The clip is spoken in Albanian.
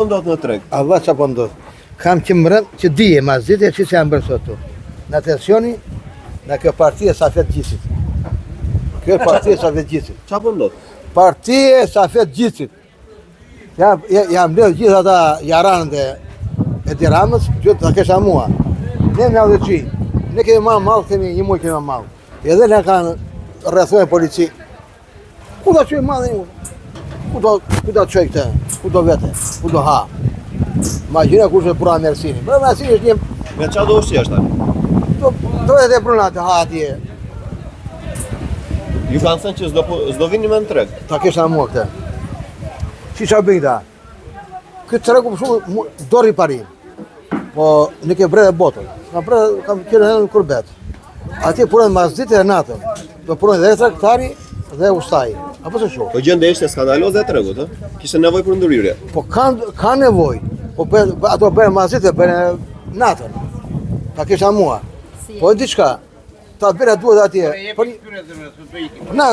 Ndodh në treg. Allah që po ndodh. Kam që më rënd që dije mas dite që se janë bërë sotu. Në atensioni, në kjo partije Safet Gjisit. Kjo partije Safet Gjisit. Qa po ndodh? Partije Safet Gjisit. Jam bledh gjithë ata jaranën e Tiranës, që të kesha mua. Ne me audhëqi, ne kemi ma malë, kemi një muj kemi ma malë. Edhe ne kanë rrethojnë polici. Ku do qoj malë një? Ku do qoj këte? Ku do vete? Ku do ha? Ma gjine kur që pura Mersini. Pra Mersini është një... Me qa do është jashtë? Do e dhe pruna të ha atje. Ju kanë thënë që s'do vini me në treg. Ta kesha mua këte. Që qa bëjnë ta? Këtë tregu për shumë dori parim. Po në ke bre dhe botën. Kam kjerë në kurbet. Atje punën mas ditë e natën. Do punën dhe traktari dhe ustaj. Apo se shumë. Po gjende ishte skandaloz dhe tregut, kishte nevoj për ndërhyrje. Po ka nevoj. Po ato bërë mas ditë e bërë natën. Ta kisha mua. Po e diçka. Ta bërë duhet atje. Na